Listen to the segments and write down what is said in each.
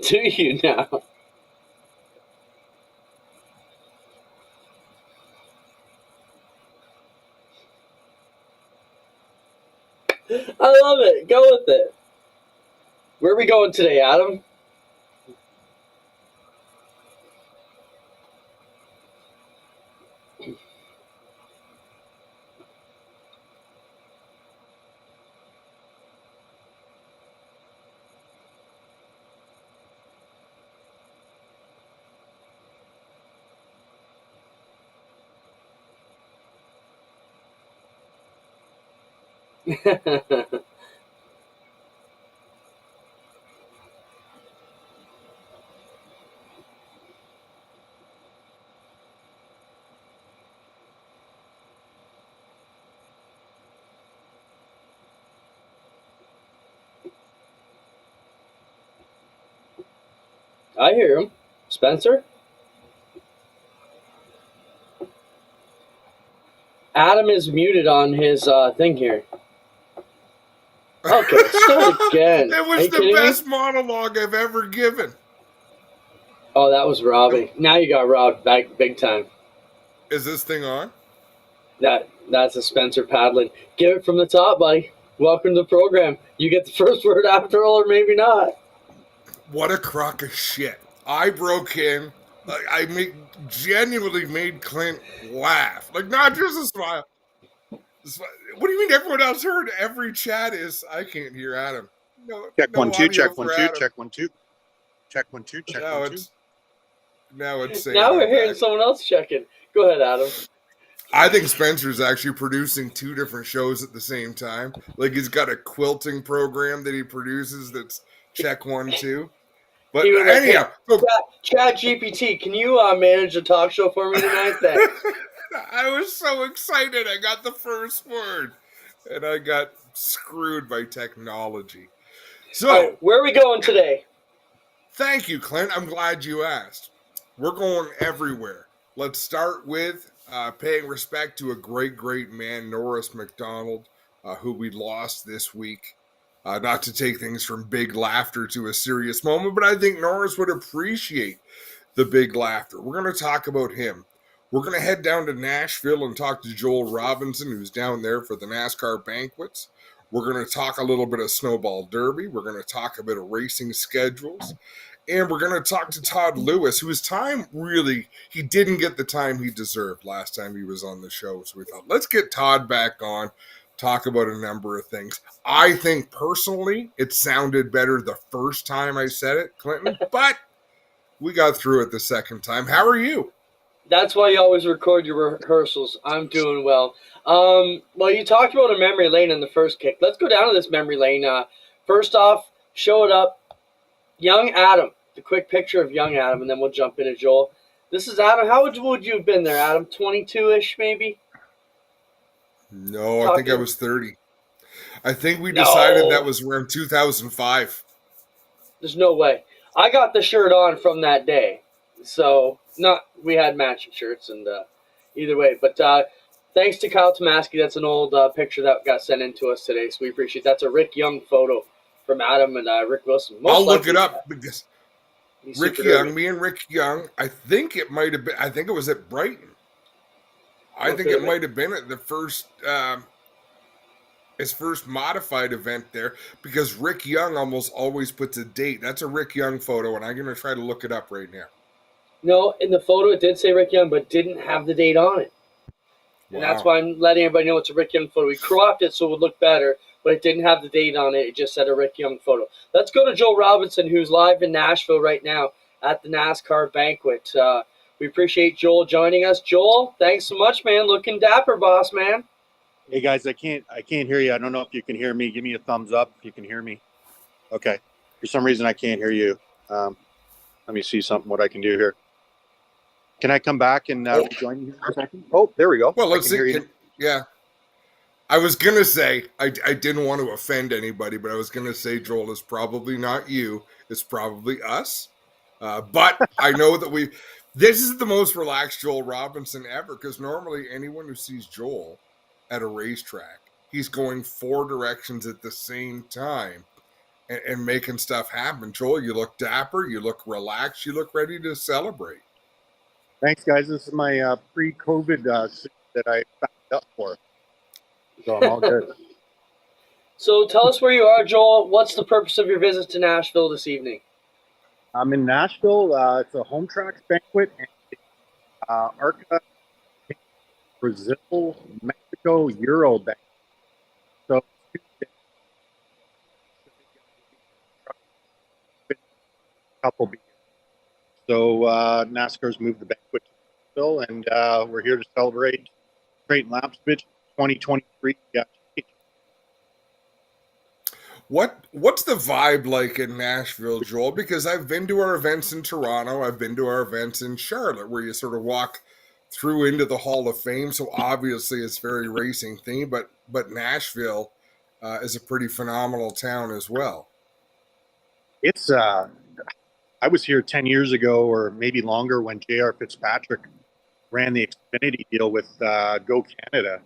Do you now? I love it. Go with it. Where are we going today, Adam? I hear him. Spencer? Adam is muted on his thing here. Okay, start again. It was the best monologue I've ever given. Oh, that was robbing. Now you got robbed back big time. Is this thing on? That's a Spencer paddling. Give it from the top, buddy. Welcome to the program. You get the first word after all, or maybe not. What a crock of shit. I broke in. I genuinely made Clint laugh. Like, not just a smile. What do you mean everyone else heard? Every chat is, I can't hear Adam. No, check no 1 2, check 1 2, Adam. Check 1 2. Check 1 2, check 1 2. Now it's saying now we're hearing someone else checking. Go ahead, Adam. I think Spencer's actually producing 2 different shows at the same time. Like, he's got a quilting program that he produces that's check 1 2. But anyhow, Chat GPT, can you manage a talk show for me tonight? I was so excited. I got the first word, and I got screwed by technology. So, right, where are we going today? Thank you, Clint. I'm glad you asked. We're going everywhere. Let's start with paying respect to a great, great man, Norris McDonald, who we lost this week. Not to take things from big laughter to a serious moment, but I think Norris would appreciate the big laughter. We're going to talk about him. We're going to head down to Nashville and talk to Joel Robinson, who's down there for the NASCAR Banquets. We're going to talk a little bit of Snowball Derby. We're going to talk a bit of racing schedules. And we're going to talk to Todd Lewis, whose time really, he didn't get the time he deserved last time he was on the show. So we thought, let's get Todd back on, talk about a number of things. I think personally it sounded better the first time I said it, Clinton, but we got through it the second time. How are you? That's why you always record your rehearsals. I'm doing well. Well, you talked about a memory lane in the first kick. Let's go down to this memory lane. First off, show it up. Young Adam. The quick picture of young Adam, and then we'll jump into Joel. This is Adam. How would you have been there, Adam? 22-ish, maybe? No, I think I was 30. I think we decided that was around 2005. There's no way. I got the shirt on from that day. So, we had matching shirts, and either way. But thanks to Kyle Tomaski. That's an old picture that got sent in to us today, so we appreciate it. That's a Rick Young photo from Adam and Rick Wilson. I'll look it up because Rick Young, me and Rick Young, I think it might have been, I think it was at Brighton. I think it might have been at the first, his first modified event there, because Rick Young almost always puts a date. That's a Rick Young photo, and I'm going to try to look it up right now. No, in the photo it did say Rick Young, but didn't have the date on it. And that's why I'm letting everybody know it's a Rick Young photo. We cropped it so it would look better, but it didn't have the date on it. It just said a Rick Young photo. Let's go to Joel Robinson, who's live in Nashville right now at the NASCAR Banquet. We appreciate Joel joining us. Joel, thanks so much, man. Looking dapper, boss, man. Hey, guys, I can't hear you. I don't know if you can hear me. Give me a thumbs up if you can hear me. Okay. For some reason, I can't hear you. Let me see what I can do here. Can I come back and join you for a second? Oh, there we go. Well, let's see. Yeah. I was going to say, I didn't want to offend anybody, but I was going to say, Joel, it's probably not you. It's probably us. But I know that this is the most relaxed Joel Robinson ever, because normally anyone who sees Joel at a racetrack, he's going 4 directions at the same time. and making stuff happen. Joel, you look dapper, you look relaxed, you look ready to celebrate. Thanks, guys. This is my pre-COVID suit that I signed up for. So I'm all good. So tell us where you are, Joel. What's the purpose of your visit to Nashville this evening? I'm in Nashville. It's a home tracks banquet and ARCA, Brazil, Mexico, Euro banquet. So Tuesday, couple beers. So NASCAR's moved the banquet to Nashville, and we're here to celebrate Trayton Lapsovich 2023. Yeah. What's the vibe like in Nashville, Joel? Because I've been to our events in Toronto, I've been to our events in Charlotte, where you sort of walk through into the Hall of Fame. So obviously it's very racing themed, but Nashville is a pretty phenomenal town as well. It's I was here 10 years ago or maybe longer when J.R. Fitzpatrick ran the Xfinity deal with Go Canada.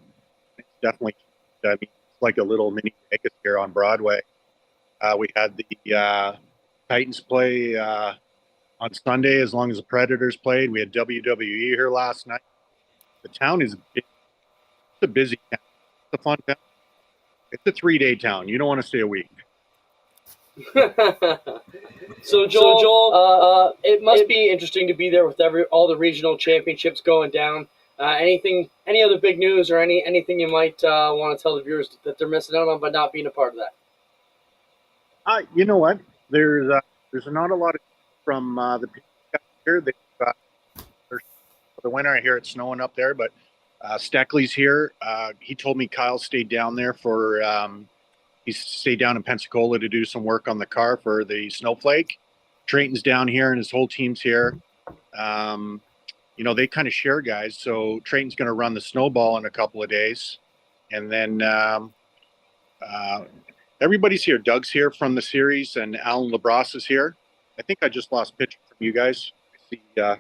It's definitely, I mean, it's like a little mini Vegas here on Broadway. We had the Titans play on Sunday as long as the Predators played. We had WWE here last night. The town is it's a busy town. It's a fun town. It's a 3-day town. You don't want to stay a week. So Joel, it must be interesting to be there with all the regional championships going down. Any other big news or anything you might want to tell the viewers that they're missing out on by not being a part of that? You know what? There's not a lot of from the people here. For the winter, I hear it's snowing up there, but Steckley's here. He told me Kyle stayed down there for he stayed down in Pensacola to do some work on the car for the snowflake. Trayton's down here and his whole team's here. You know, they kind of share guys. So Trayton's going to run the snowball in a couple of days. And then everybody's here. Doug's here from the series and Alan LaBrosse is here. I think I just lost picture from you guys. I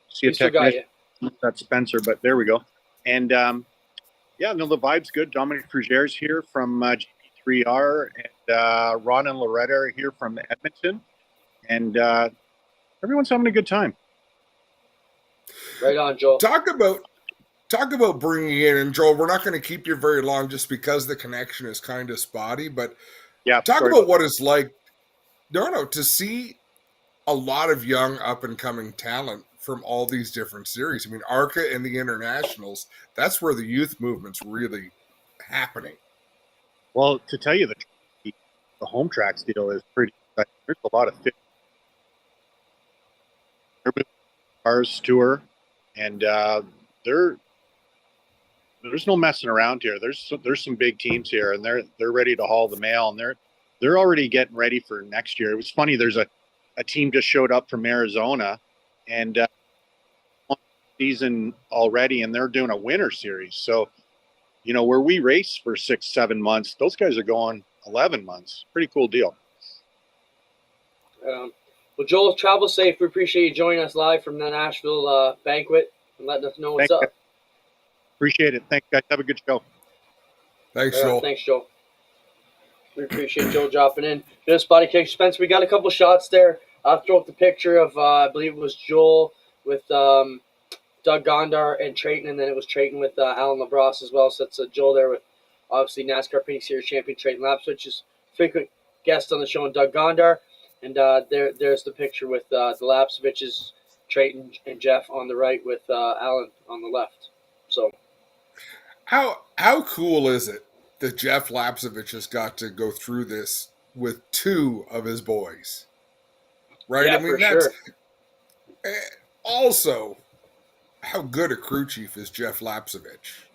see a technician. That's Spencer, but there we go. And yeah, no, the vibe's good. Dominic Frugière's here from GP3R, and Ron and Loretta are here from Edmonton, and everyone's having a good time. Right on, Joel. Talk about bringing in, and Joel, we're not going to keep you very long just because the connection is kind of spotty, but yeah, talk about what it's like, to see a lot of young up-and-coming talent from all these different series. I mean, ARCA and the Internationals, that's where the youth movement's really happening. Well, to tell you the home tracks deal is pretty exciting. There's a lot of cars tour, and there's no messing around here. There's some big teams here, and they're ready to haul the mail, and they're already getting ready for next year. It was funny. There's a team just showed up from Arizona, and season already, and they're doing a winter series. So, you know, where we race for 6-7 months, those guys are going 11 months. Pretty cool deal. Well, Joel, travel safe. We appreciate you joining us live from the Nashville banquet and letting us know what's up. Appreciate it. Thanks, guys. Have a good show. Thanks, Joel. Thanks, Joel. We appreciate Joel dropping in. Just body kick, Spencer. We got a couple shots there. I'll throw up the picture of, I believe it was Joel with Doug Gondar and Trayton, and then it was Trayton with Alan LaBrosse as well. So it's Joel there with, obviously, NASCAR Phoenix Series champion Trayton Lapsovich, is frequent guest on the show, and Doug Gondar. And there's the picture with the Lapsoviches, Trayton and Jeff on the right with Alan on the left. So, how cool is it that Jeff Lapsovich has got to go through this with two of his boys? Right? Yeah, I mean, that's sure. Also, how good a crew chief is Jeff Lapsovich?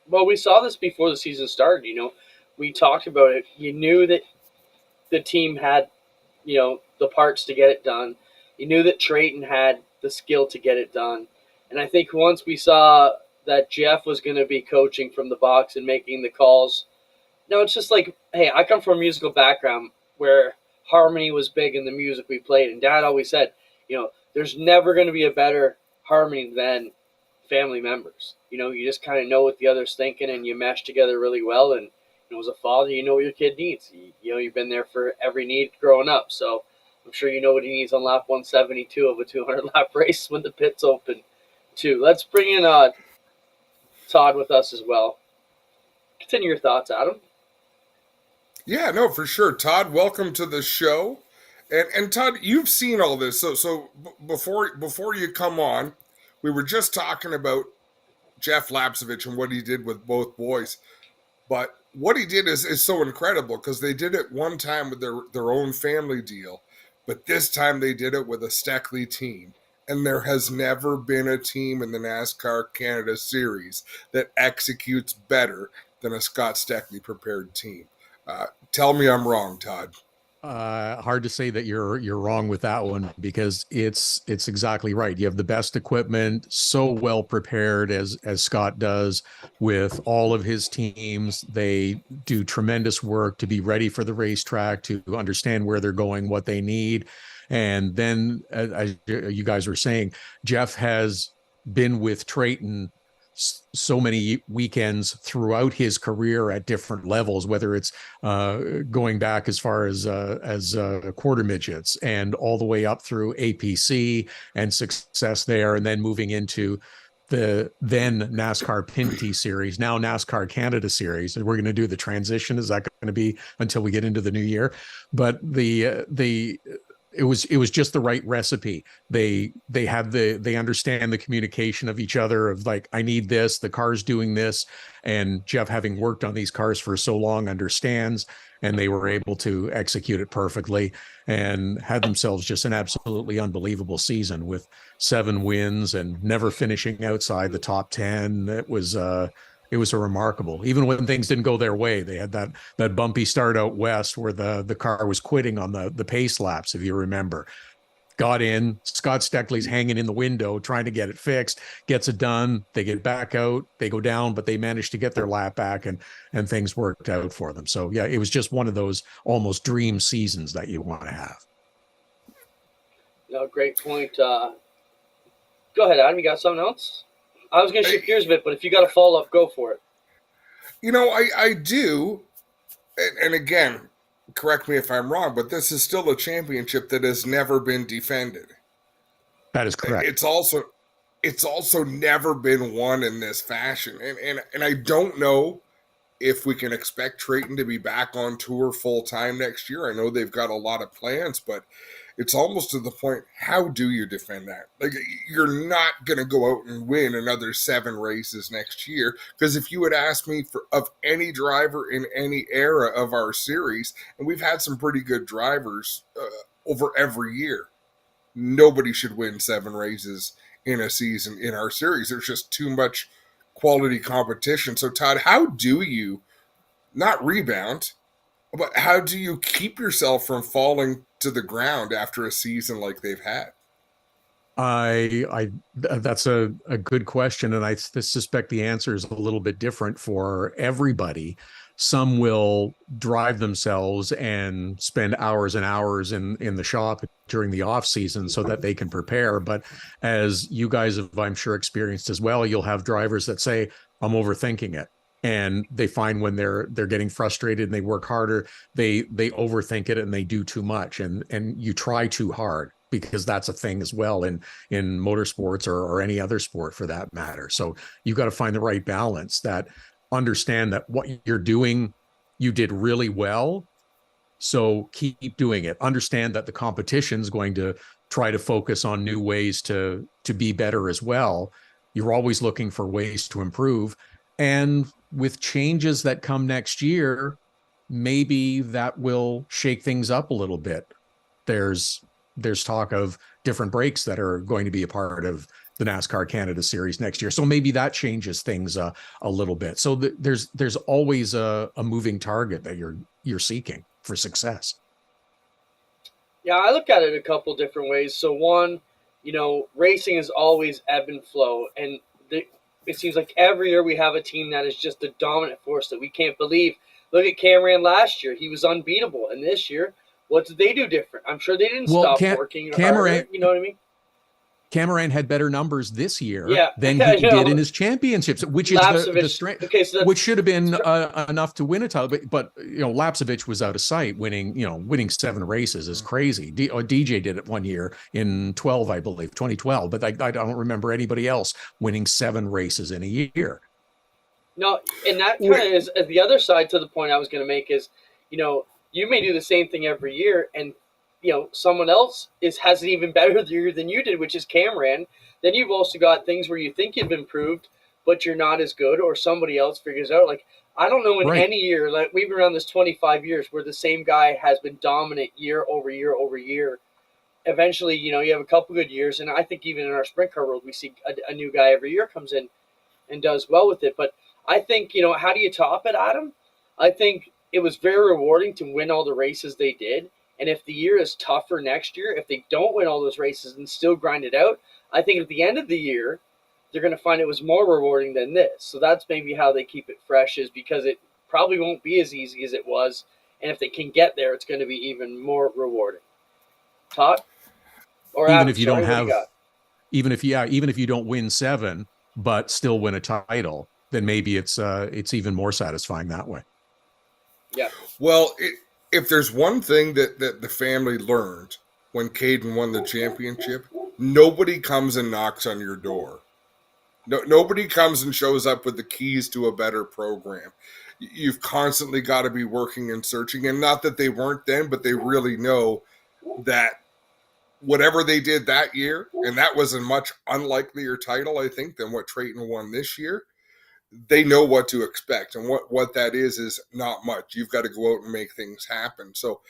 Well, we saw this before the season started. You know, we talked about it. You knew that the team had, you know, the parts to get it done. You knew that Trayton had the skill to get it done. And I think once we saw that Jeff was going to be coaching from the box and making the calls, no, it's just like, hey, I come from a musical background where harmony was big in the music we played. And Dad always said, you know, there's never going to be a better harmony than family members. You know, you just kind of know what the other's thinking and you mesh together really well. And, as a father, you know what your kid needs. You've been there for every need growing up, so I'm sure you know what he needs on lap 172 of a 200 lap race when the pit's open, too. Let's bring in Todd with us as well. Continue your thoughts, Adam. Yeah, no, for sure. Todd, welcome to the show. And Todd, you've seen all this. Before you come on, we were just talking about Jeff Lapsevich and what he did with both boys. But what he did is so incredible because they did it one time with their own family deal, but this time they did it with a Steckley team. And there has never been a team in the NASCAR Canada series that executes better than a Scott Steckley prepared team. Tell me I'm wrong, Todd. Hard to say that you're wrong with that one because it's exactly right. You have the best equipment, so well prepared as Scott does with all of his teams. They do tremendous work to be ready for the racetrack, to understand where they're going, what they need. And then, as you guys were saying, Jeff has been with Trayton so many weekends throughout his career at different levels, whether it's going back as far as quarter midgets and all the way up through APC and success there, and then moving into the then NASCAR Pinty series, now NASCAR Canada series. And we're going to do the transition. Is that going to be until we get into the new year? But it was just the right recipe. They understand the communication of each other of like, I need this, the car's doing this. And Jeff, having worked on these cars for so long, understands, and they were able to execute it perfectly and had themselves just an absolutely unbelievable season with 7 wins and never finishing outside the top 10. It was a remarkable, even when things didn't go their way. They had that bumpy start out west where the car was quitting on the pace laps, if you remember. Got in, Scott Steckley's hanging in the window trying to get it fixed, gets it done, they get back out, they go down, but they managed to get their lap back and things worked out for them. So yeah, it was just one of those almost dream seasons that you want to have. No, great point. Go ahead, Adam, you got something else? I was going to shift gears a bit, but if you got a follow-up, go for it. I do, and again, correct me if I'm wrong, but this is still a championship that has never been defended. That is correct. It's also never been won in this fashion, and I don't know if we can expect Trayton to be back on tour full time next year. I know they've got a lot of plans, but it's almost to the point, how do you defend that? Like, you're not going to go out and win another 7 races next year, because if you had asked me of any driver in any era of our series, and we've had some pretty good drivers over every year, nobody should win 7 races in a season in our series. There's just too much quality competition. So, Todd, how do you not rebound, but how do you keep yourself from falling to the ground after a season like they've had? That's a good question, and I suspect the answer is a little bit different for everybody. Some will drive themselves and spend hours and hours in the shop during the off season so that they can prepare. But as you guys have, I'm sure, experienced as well, you'll have drivers that say, I'm overthinking it. And they find when they're getting frustrated and they work harder, they overthink it and they do too much, and you try too hard, because that's a thing as well in motorsports or any other sport for that matter. So you've got to find the right balance, that understand that what you're doing, you did really well, so keep doing it. Understand that the competition is going to try to focus on new ways to be better as well. You're always looking for ways to improve. And with changes that come next year, maybe that will shake things up a little bit. There's talk of different breaks that are going to be a part of the NASCAR Canada series next year. So maybe that changes things a little bit. So there's always a moving target that you're seeking for success. Yeah, I look at it a couple different ways. So one, racing is always ebb and flow, and it seems like every year we have a team that is just a dominant force that we can't believe. Look at Cameron last year. He was unbeatable. And this year, what did they do different? I'm sure they didn't stop working harder. You know what I mean? Cameron had better numbers this year Yeah, than I he know. did in his championships, which is the strength, Okay, so which should have been enough to win a title. But Lapsevich was out of sight. Winning 7 races is crazy. DJ did it one year in 12, I believe, 2012. But I don't remember anybody else winning 7 races in a year. No, and that kind of is the other side to the point I was going to make is, you may do the same thing every year, and someone else has an even better year than you did, which is Cameron. Then you've also got things where you think you've improved, but you're not as good, or somebody else figures out. Like, I don't know in any year, like we've been around this 25 years, where the same guy has been dominant year over year over year. Eventually, you have a couple good years, and I think even in our sprint car world, we see a new guy every year comes in and does well with it. But I think, how do you top it, Adam? I think it was very rewarding to win all the races they did. And if the year is tougher next year, if they don't win all those races and still grind it out, I think at the end of the year, they're going to find it was more rewarding than this. So that's maybe how they keep it fresh, is because it probably won't be as easy as it was. And if they can get there, it's going to be even more rewarding. Todd? Or even Adam, if you sorry, don't have, what do you got? even if you don't win 7, but still win a title, then maybe it's even more satisfying that way. Yeah. Well, if there's one thing that the family learned when Caden won the championship, nobody comes and knocks on your door. Nobody comes and shows up with the keys to a better program. You've constantly got to be working and searching, and not that they weren't then, but they really know that whatever they did that year, and that was a much unlikelier title, I think, than what Trayton won this year. They know what to expect, and what that is not much. You've got to go out and make things happen. So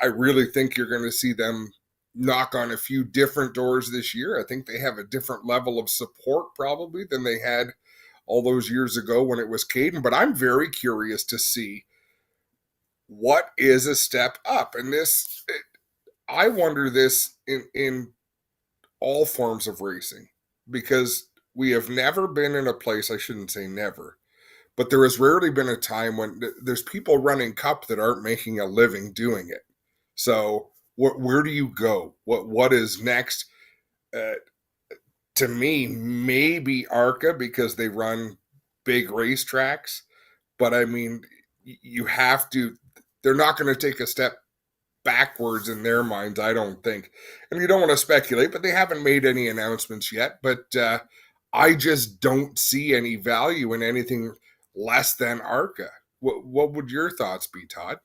I really think you're going to see them knock on a few different doors this year. I think they have a different level of support probably than they had all those years ago when it was Caden. But I'm very curious to see what is a step up. And I wonder this in all forms of racing, because we have never been in a place, I shouldn't say never, but there has rarely been a time when there's people running Cup that aren't making a living doing it. So where do you go? What is next? To me, maybe ARCA, because they run big racetracks. But I mean, you have to, they're not going to take a step backwards in their minds, I don't think. And you don't want to speculate, but they haven't made any announcements yet. But I just don't see any value in anything less than ARCA. What would your thoughts be, Todd?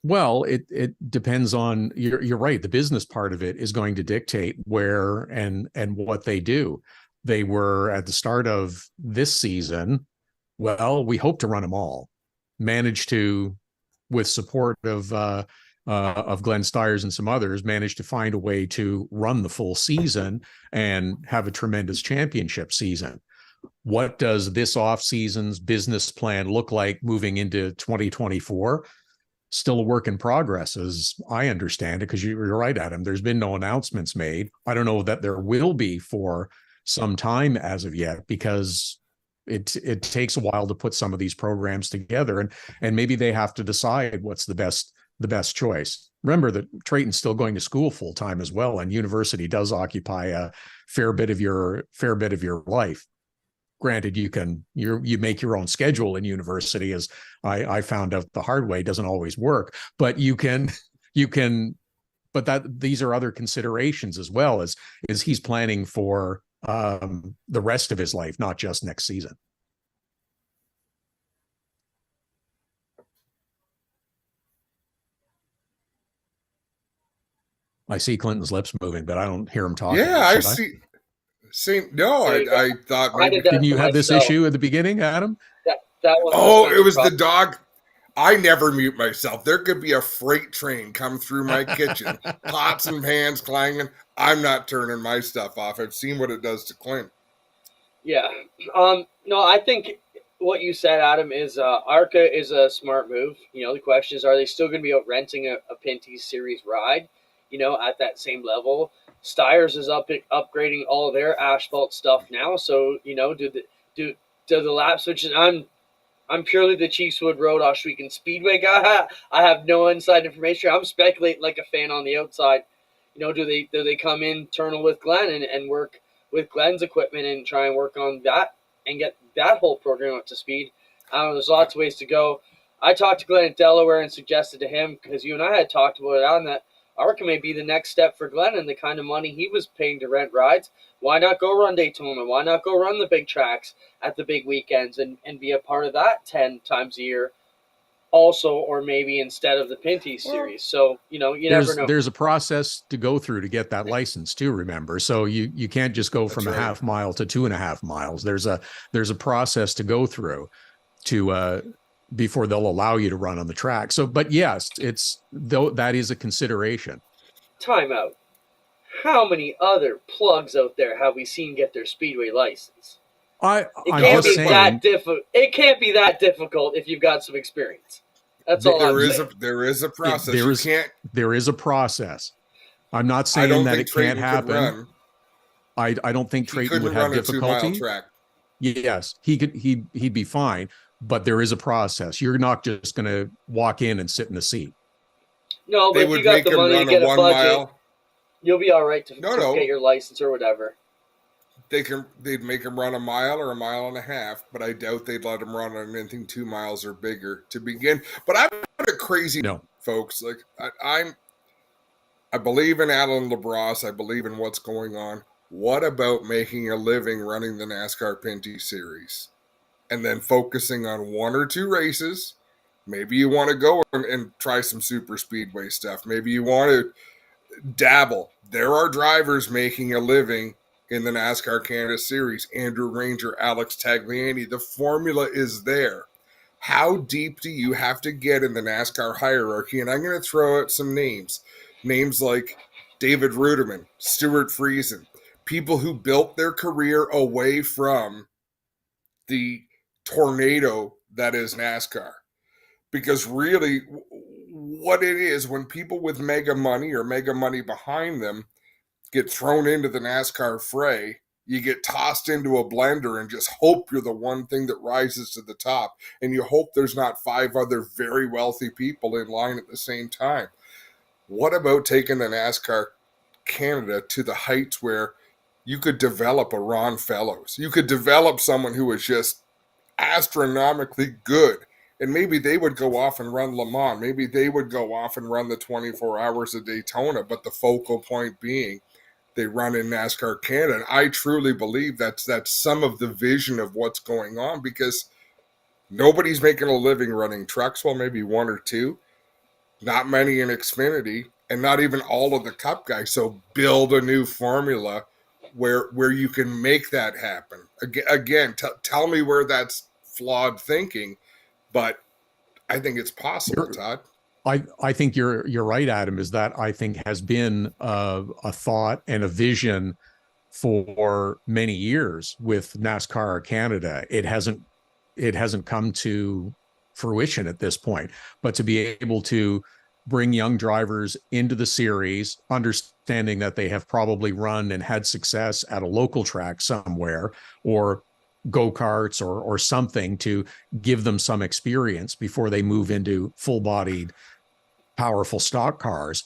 Well, it depends on, you're right. The business part of it is going to dictate where and what they do. They were at the start of this season. Well, we hope to run them all. Managed to, with support of Glenn Stiers and some others, managed to find a way to run the full season and have a tremendous championship season. What does this off season's business plan look like moving into 2024? Still a work in progress, as I understand it, because you're right, Adam. There's been no announcements made. I don't know that there will be for some time as of yet, because it takes a while to put some of these programs together, and maybe they have to decide what's the best choice. Remember that Trayton's still going to school full time as well, and university does occupy a fair bit of your life. Granted, you make your own schedule in university, as I found out the hard way, doesn't always work, but you can, but these are other considerations as well, as he's planning for the rest of his life, not just next season. I see Clinton's lips moving, but I don't hear him talking. Yeah, I see. No, I thought maybe. Didn't you have this issue at the beginning, Adam? That was it was the dog. I never mute myself. There could be a freight train come through my kitchen, pots and pans clanging. I'm not turning my stuff off. I've seen what it does to Clint. Yeah. No, I think what you said, Adam, is ARCA is a smart move. The question is, are they still going to be out renting a Pinty Series ride, at that same level? Stiers is upgrading all of their asphalt stuff now. So, do the laps, which is, I'm purely the Chiefswood Road Ohsweken Speedway guy. I have no inside information. I'm speculating like a fan on the outside. do they come internal with Glenn and work with Glenn's equipment and try and work on that and get that whole program up to speed? I don't know. There's lots of ways to go. I talked to Glenn at Delaware and suggested to him, because you and I had talked about it on that, ARCA may be the next step for Glenn, and the kind of money he was paying to rent rides. Why not go run Daytona? Why not go run the big tracks at the big weekends and be a part of that 10 times a year also, or maybe instead of the Pinty series? So, you never know. There's a process to go through to get that license too, remember? So you can't just go from a half mile to 2.5 miles. There's a process to go through to before they'll allow you to run on the track. So, but yes, that is a consideration. Time out. How many other plugs out there have we seen get their speedway license? It can't be that difficult if you've got some experience. That's all I'm saying. There is a process. There is a process. I'm not saying that it can't happen. I don't think Trayton would have difficulty. 2-mile track. Yes, he'd be fine, but there is a process. You're not just going to walk in and sit in the seat. No, but if you got the money to get a budget, you'll be all right to get your license or whatever. They'd make him run a mile or a mile and a half, but I doubt they'd let him run on anything 2 miles or bigger to begin. But I'm not a crazy folks. Like I believe in Alan LaBrosse. I believe in what's going on. What about making a living running the NASCAR Pinty Series and then focusing on 1 or 2 races? Maybe you want to go and try some super speedway stuff. Maybe you want to dabble. There are drivers making a living in the NASCAR Canada Series. Andrew Ranger, Alex Tagliani. The formula is there. How deep do you have to get in the NASCAR hierarchy? And I'm going to throw out some names. Names like David Ruderman, Stuart Friesen, people who built their career away from the tornado that is NASCAR. Because really, what it is, when people with mega money or mega money behind them get thrown into the NASCAR fray, you get tossed into a blender and just hope you're the one thing that rises to the top. And you hope there's not 5 other very wealthy people in line at the same time. What about taking the NASCAR Canada to the heights where you could develop a Ron Fellows? You could develop someone who is just astronomically good. And maybe they would go off and run Le Mans. Maybe they would go off and run the 24 hours of Daytona. But the focal point being, they run in NASCAR Canada. And I truly believe that's some of the vision of what's going on, because nobody's making a living running trucks. Well, maybe 1 or 2. Not many in Xfinity, and not even all of the Cup guys. So build a new formula where you can make that happen. Again, tell me where that's flawed thinking, but I think it's possible, Todd. I think you're right, Adam, is that I think has been a thought and a vision for many years with NASCAR Canada. It hasn't come to fruition at this point, but to be able to bring young drivers into the series, understanding that they have probably run and had success at a local track somewhere, or go-karts or something, to give them some experience before they move into full-bodied, powerful stock cars,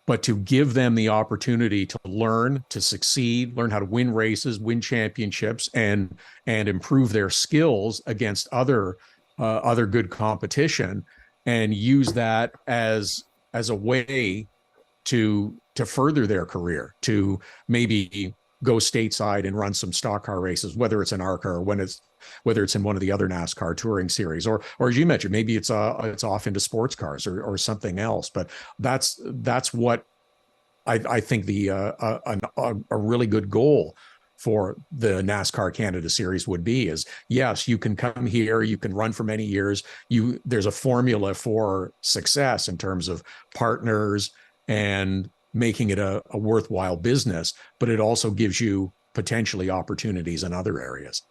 but to give them the opportunity to learn, to succeed, learn how to win races, win championships, and improve their skills against other good competition, and use that as a way to further their career, to maybe go stateside and run some stock car races, whether it's in ARCA or whether it's in one of the other NASCAR touring series, or as you mentioned, maybe it's off into sports cars or something else. But that's what I think a really good goal for the NASCAR Canada Series would be, is yes, you can come here, you can run for many years. There's a formula for success in terms of partners and making it a worthwhile business, but it also gives you potentially opportunities in other areas.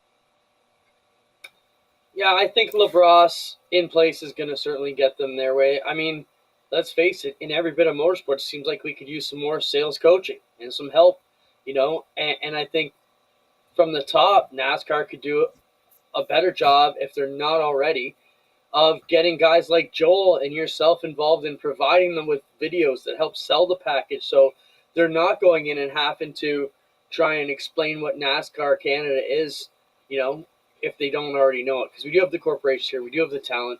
Yeah, I think LaBrosse in place is going to certainly get them their way. I mean, let's face it, in every bit of motorsports, it seems like we could use some more sales coaching and some help, and I think from the top, NASCAR could do a better job, if they're not already, of getting guys like Joel and yourself involved in providing them with videos that help sell the package, so they're not going in and having to try and explain what NASCAR Canada is, if they don't already know it. Because we do have the corporations here. We do have the talent.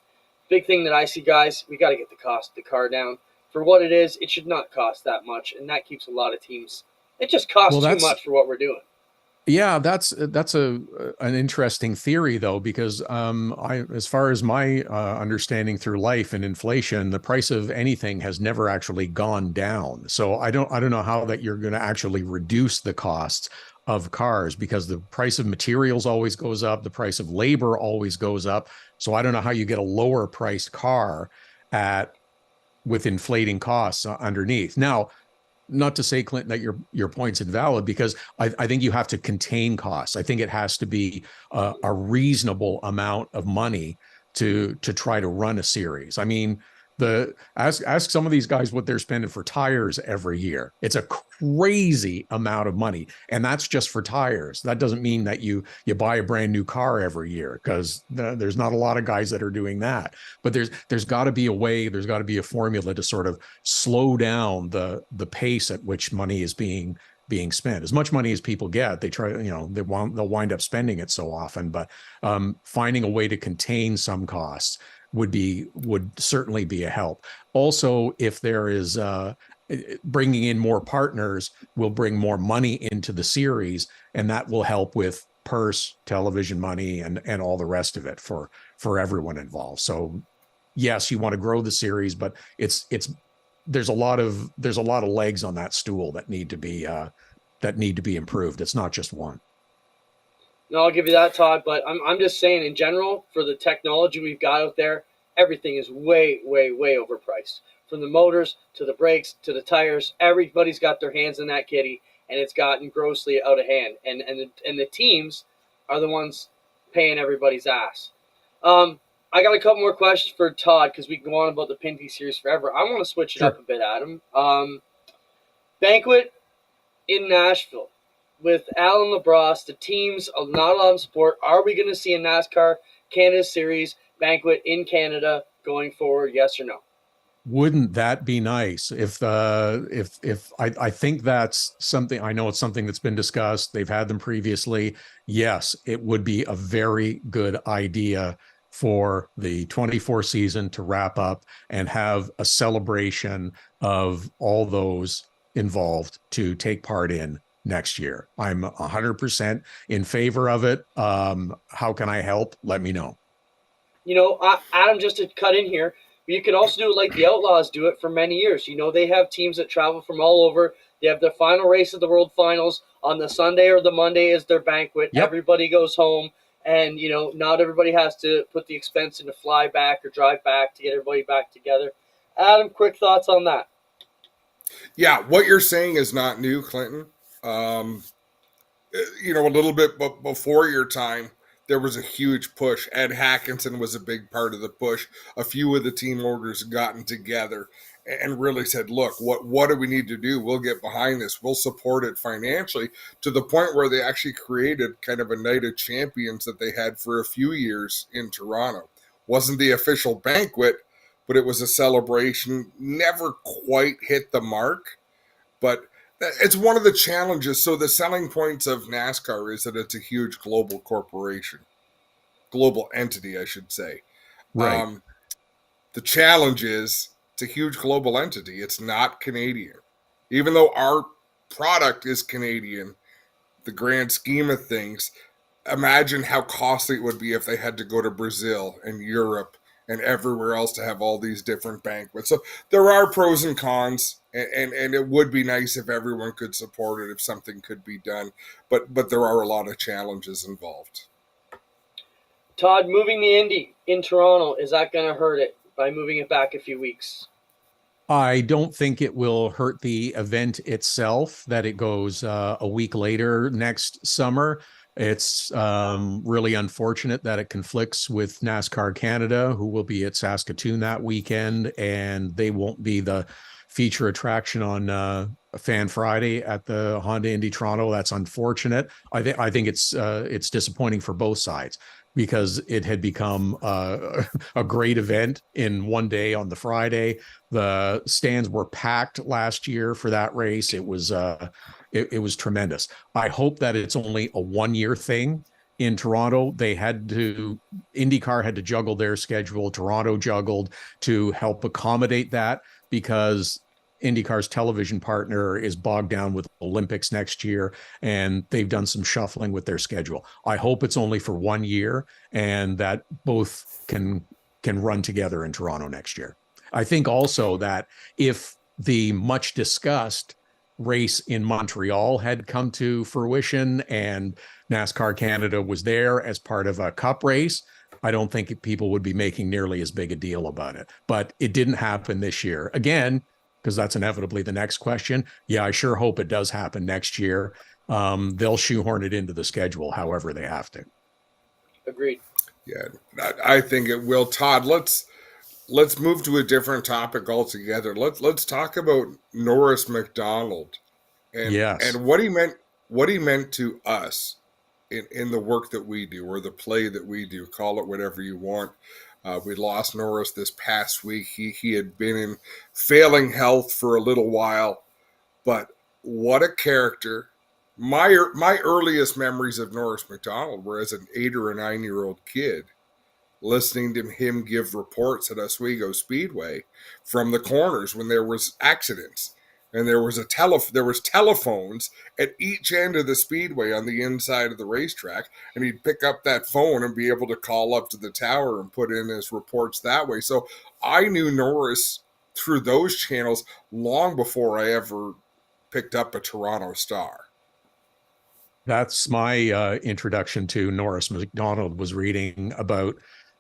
Big thing that I see, guys, we got to get the cost of the car down. For what it is, it should not cost that much, and that keeps a lot of teams. It just costs too much for what we're doing. Yeah, that's an interesting theory though, because as far as my understanding through life and inflation, the price of anything has never actually gone down. So I don't know how that you're going to actually reduce the costs of cars, because the price of materials always goes up, the price of labor always goes up. So I don't know how you get a lower priced car with inflating costs underneath. Now, not to say, Clinton, that your point's invalid, because I think you have to contain costs. I think it has to be a reasonable amount of money to try to run a series. I mean, ask some of these guys what they're spending for tires every year. It's a crazy amount of money, and that's just for tires. That doesn't mean that you buy a brand new car every year, because there's not a lot of guys that are doing that. But there's got to be a way, there's got to be a formula to sort of slow down the pace at which money is being spent. As much money as people get, they try, they'll wind up spending it so often. But finding a way to contain some costs would certainly be a help. Also, if there is bringing in more partners will bring more money into the series, and that will help with purse, television money, and all the rest of it for everyone involved. So yes, you want to grow the series, but there's a lot of legs on that stool that need to be improved. It's not just one. No, I'll give you that, Todd. But I'm just saying, in general, for the technology we've got out there, everything is way, way, way overpriced. From the motors to the brakes to the tires, everybody's got their hands in that kitty, and it's gotten grossly out of hand. And the teams are the ones paying everybody's ass. I got a couple more questions for Todd, because we can go on about the Pinty series forever. I want to switch it up a bit, Adam. Banquet in Nashville. With Alan LaBrosse, the teams are not allowed support. Are we going to see a NASCAR Canada Series Banquet in Canada going forward? Yes or no? Wouldn't that be nice? If I think that's something, I know it's something that's been discussed. They've had them previously. Yes, it would be a very good idea for the 24 season to wrap up and have a celebration of all those involved to take part in next year. I'm 100% in favor of it. How can I help? Let me know. Adam, just to cut in here, you could also do it like the Outlaws do it for many years. They have teams that travel from all over. They have their final race of the World Finals on the Sunday or the Monday is their banquet. Yep. Everybody goes home, and not everybody has to put the expense in to fly back or drive back to get everybody back together. Adam, quick thoughts on that? Yeah, what you're saying is not new, Clinton. A little bit before your time, there was a huge push. Ed Hackinson was a big part of the push. A few of the team owners had gotten together and really said, look, what do we need to do? We'll get behind this. We'll support it financially, to the point where they actually created kind of a night of champions that they had for a few years in Toronto. Wasn't the official banquet, but it was a celebration. Never quite hit the mark, but it's one of the challenges. So the selling points of NASCAR is that it's a huge global corporation, global entity, I should say. Right. The challenge is it's a huge global entity. It's not Canadian. Even though our product is Canadian, the grand scheme of things, imagine how costly it would be if they had to go to Brazil and Europe and everywhere else to have all these different banquets. So there are pros and cons, and it would be nice if everyone could support it, if something could be done. But there are a lot of challenges involved. Todd, moving the Indy in Toronto, is that going to hurt it by moving it back a few weeks? I don't think it will hurt the event itself that it goes a week later next summer. It's really unfortunate that it conflicts with NASCAR Canada, who will be at Saskatoon that weekend, and they won't be the feature attraction on Fan Friday at the Honda Indy Toronto. That's unfortunate. I think it's disappointing for both sides. because it had become a great event in one day on the Friday. The stands were packed last year for that race. It was tremendous. I hope that it's only a 1-year thing. In Toronto, IndyCar had to juggle their schedule. Toronto juggled to help accommodate that because IndyCar's television partner is bogged down with Olympics next year, and they've done some shuffling with their schedule. I hope it's only for 1 year and that both can run together in Toronto next year. I think also that if the much discussed race in Montreal had come to fruition and NASCAR Canada was there as part of a cup race, I don't think people would be making nearly as big a deal about it. But it didn't happen this year. Again, because that's inevitably the next question. Yeah, I sure hope it does happen next year. They'll shoehorn it into the schedule however they have to. Agreed. Yeah, I think it will. Todd, let's move to a different topic altogether. Let's talk about Norris McDonald and Yes. and what he meant to us in the work that we do, or the play that we do. Call it whatever you want. We lost Norris this past week. He had been in failing health for a little while, but what a character. My earliest memories of Norris McDonald were as an 8 or 9-year-old kid, listening to him give reports at Oswego Speedway from the corners when there was accidents. And there was telephones at each end of the speedway on the inside of the racetrack, and he'd pick up that phone and be able to call up to the tower and put in his reports that way. So I knew Norris through those channels long before I ever picked up a Toronto Star. That's my introduction to Norris McDonald, was reading about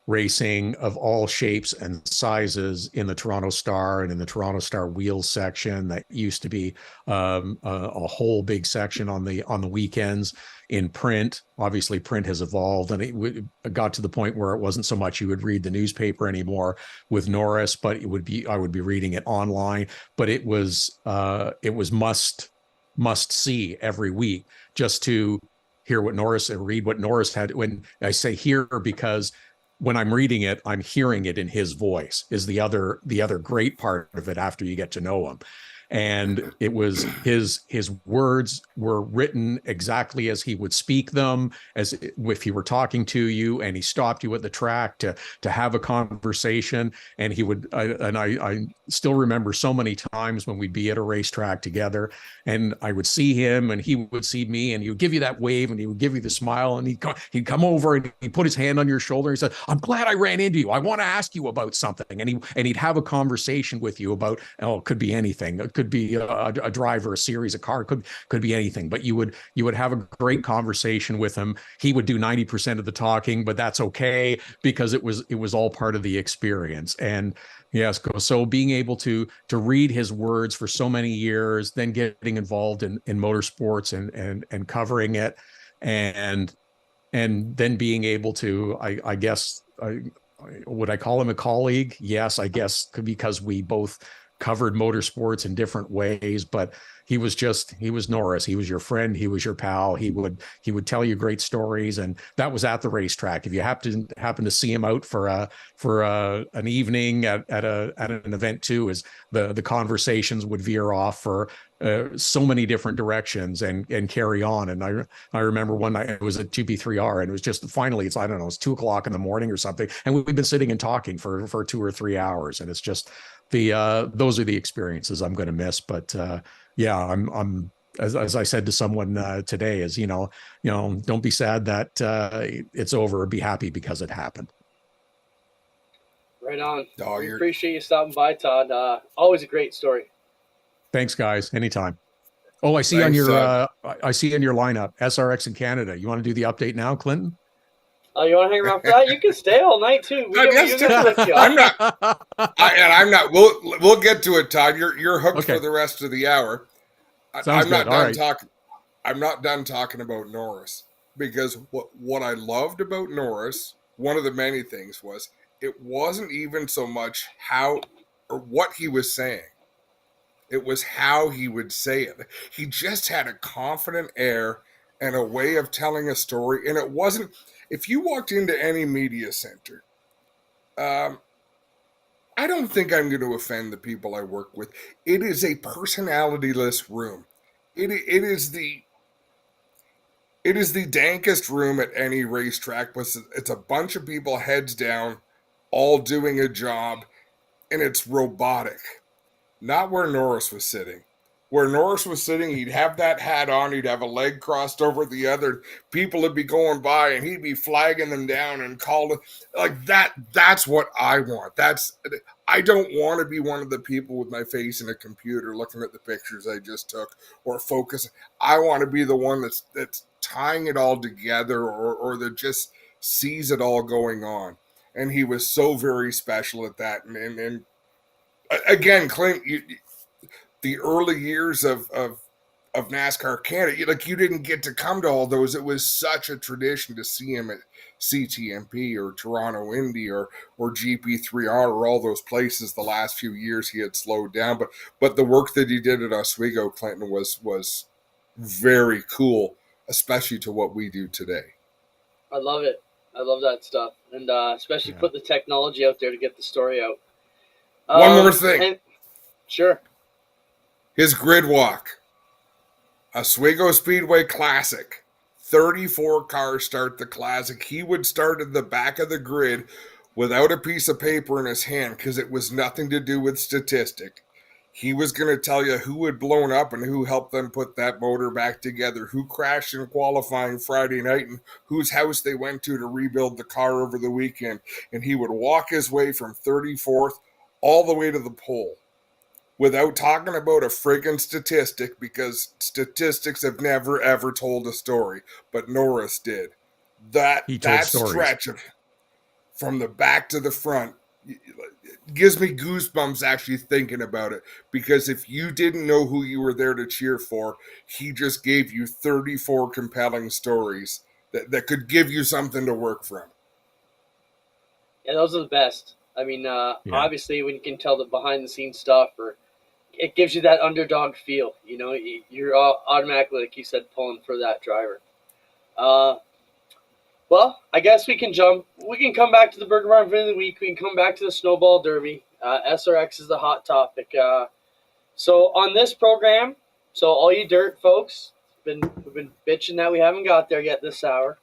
racing of all shapes and sizes in the Toronto Star and in the Toronto Star Wheels section. That used to be a whole big section on the weekends. In print, obviously print has evolved, and it got to the point where it wasn't so much you would read the newspaper anymore with Norris, but I would be reading it online. But it was must see every week just to hear what Norris and read what Norris had. When I say hear, because when I'm reading it, I'm hearing it in his voice, is the other great part of it after you get to know him. And it was his words were written exactly as he would speak them, as if he were talking to you and he stopped you at the track to have a conversation. And he would, I still remember so many times when we'd be at a racetrack together and I would see him and he would see me and he would give you that wave and he would give you the smile and he'd come over and he'd put his hand on your shoulder and he said, "I'm glad I ran into you. I want to ask you about something." And he'd have a conversation with you about, it could be anything. It could be a driver, a series, a car, could be anything. But you would have a great conversation with him. He would do 90% of the talking, but that's okay because it was all part of the experience. And yes, so being able to read his words for so many years, then getting involved in motorsports and covering it, and then being able to, I guess, would I call him a colleague? Yes, I guess, because we both covered motorsports in different ways, but he was Norris. He was your friend. He was your pal. He would tell you great stories, and that was at the racetrack. If you happen to see him out for an evening at an event too, is the conversations would veer off for so many different directions and carry on. And I remember one night it was at GP3R, and it was just finally it's 2:00 in the morning or something, and we've been sitting and talking for 2 or 3 hours, and it's just those are the experiences I'm going to miss. But yeah, I'm as I said to someone today, is don't be sad that it's over. Be happy because it happened. Right on. Oh, We appreciate you stopping by, Todd. Always a great story. Thanks, guys. Anytime. Oh, I see Thanks, on your Todd. I see in your lineup SRX in Canada. You want to do the update now, Clinton? Oh, you want to hang around for that? You can stay all night too. I'm not. We'll get to it, Todd. You're hooked Okay. for the rest of the hour. Sounds I'm not good. All done right. talking. I'm not done talking about Norris, because what I loved about Norris, one of the many things, was it wasn't even so much how or what he was saying. It was how he would say it. He just had a confident air and a way of telling a story. And it wasn't, if you walked into any media center, I don't think I'm going to offend the people I work with. It is a personality-less room. It is the dankest room at any racetrack. But it's a bunch of people heads down, all doing a job, and it's robotic. Not where Norris was sitting. Where Norris was sitting, he'd have that hat on, he'd have a leg crossed over the other, people would be going by, and he'd be flagging them down and calling like that. That's what I want. I don't want to be one of the people with my face in a computer looking at the pictures I just took or focus. I want to be the one that's tying it all together or that just sees it all going on. And he was so very special at that. And again, Clint, the early years of NASCAR Canada, you didn't get to come to all those. It was such a tradition to see him at CTMP or Toronto Indy or GP3R or all those places. The last few years he had slowed down, but the work that he did at Oswego, Clinton, was very cool, especially to what we do today. I love it. I love that stuff, and especially put the technology out there to get the story out. One more thing. Sure. His grid walk. Oswego Speedway Classic. 34 cars start the Classic. He would start at the back of the grid without a piece of paper in his hand because it was nothing to do with statistic. He was going to tell you who had blown up and who helped them put that motor back together, who crashed in qualifying Friday night, and whose house they went to rebuild the car over the weekend. And he would walk his way from 34th all the way to the pole without talking about a friggin' statistic, because statistics have never, ever told a story. But Norris did. That stretch of from the back to the front gives me goosebumps actually thinking about it, because if you didn't know who you were there to cheer for, he just gave you 34 compelling stories that could give you something to work from. Yeah, those are the best. I mean, obviously when you can tell the behind-the-scenes stuff, or it gives you that underdog feel. You're automatically, like you said, pulling for that driver. Well, I guess we can come back to the Burger Barn Fin of the Week. We can come back to the Snowball Derby. SRX is the hot topic. So on this program, all you dirt folks, we've been bitching that we haven't got there yet this hour.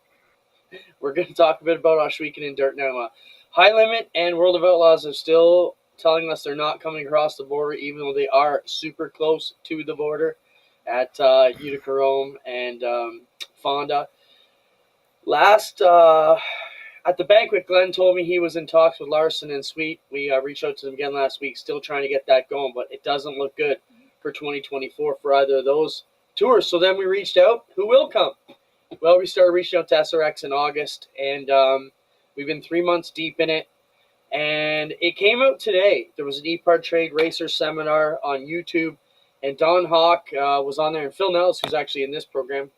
We're going to talk a bit about Oshweekend and dirt now. High Limit and World of Outlaws are still telling us they're not coming across the border, even though they are super close to the border at Utica Rome and Fonda. Last at the Banquet, Glenn told me he was in talks with Larson and Sweet. We reached out to them again last week, still trying to get that going, but it doesn't look good for 2024 for either of those tours. So then we reached out. Who will come? Well, we started reaching out to SRX in August, and we've been 3 months deep in it. And it came out today. There was an E-Part Trade Racer seminar on YouTube, and Don Hawk was on there, and Phil Nellis, who's actually in this program,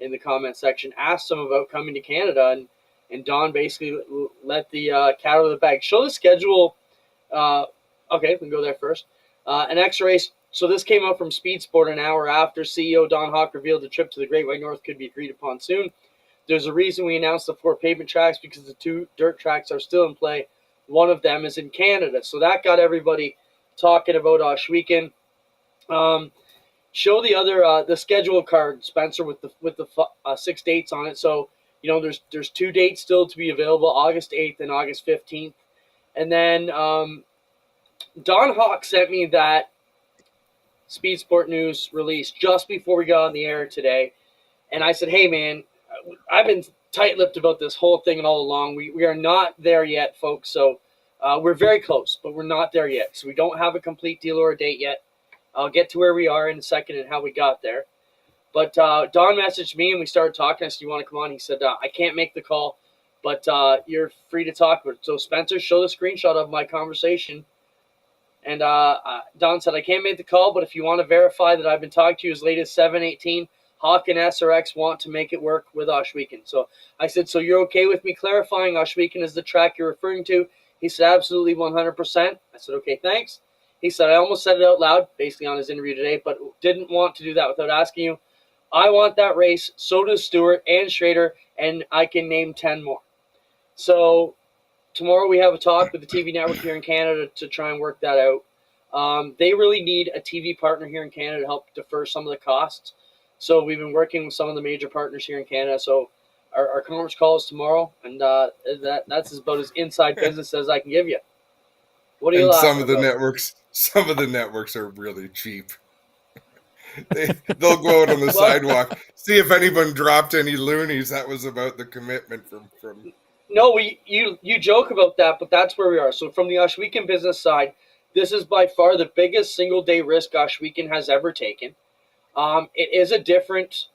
in the comment section, asked him about coming to Canada, and Don basically let the cat out of the bag. Show the schedule. Okay, we can go there first. An extra race. So this came out from Speed Sport an hour after CEO Don Hawk revealed the trip to the Great White North could be agreed upon soon. There's a reason we announced the 4 pavement tracks, because the 2 dirt tracks are still in play. One of them is in Canada. So that got everybody talking about Oshweekend. Show the other the schedule card, Spencer, with the 6 dates on it. So there's 2 dates still to be available: August 8th and August 15th. And then Don Hawk sent me that Speed Sport News release just before we got on the air today, and I said, "Hey man, I've been tight-lipped about this whole thing all along. We are not there yet, folks. So we're very close, but we're not there yet. So we don't have a complete deal or a date yet. I'll get to where we are in a second and how we got there. But Don messaged me, and we started talking. I said, "You want to come on?" He said, "I can't make the call, but you're free to talk about it." So Spencer, show the screenshot of my conversation. And Don said, "I can't make the call, but if you want to verify that I've been talking to you as late as 7/18, Hawk and SRX want to make it work with Oshweekend." So I said, "So you're okay with me clarifying Oshweekend is the track you're referring to?" He said, "Absolutely, 100%. I said, "Okay, thanks." He said, "I almost said it out loud," basically on his interview today, "but didn't want to do that without asking you. I want that race. So does Stewart and Schrader, and I can name 10 more. So tomorrow we have a talk with the TV network here in Canada to try and work that out. They really need a TV partner here in Canada to help defer some of the costs. So we've been working with some of the major partners here in Canada. So our conference call is tomorrow, and that's about as inside business as I can give you. What are you And laughing some of the networks are really cheap. They'll go out on the sidewalk, see if anyone dropped any loonies. That was about the commitment from. No, you joke about that, but that's where we are. So from the Oshweekend business side, this is by far the biggest single day risk Oshweekend has ever taken. It is a different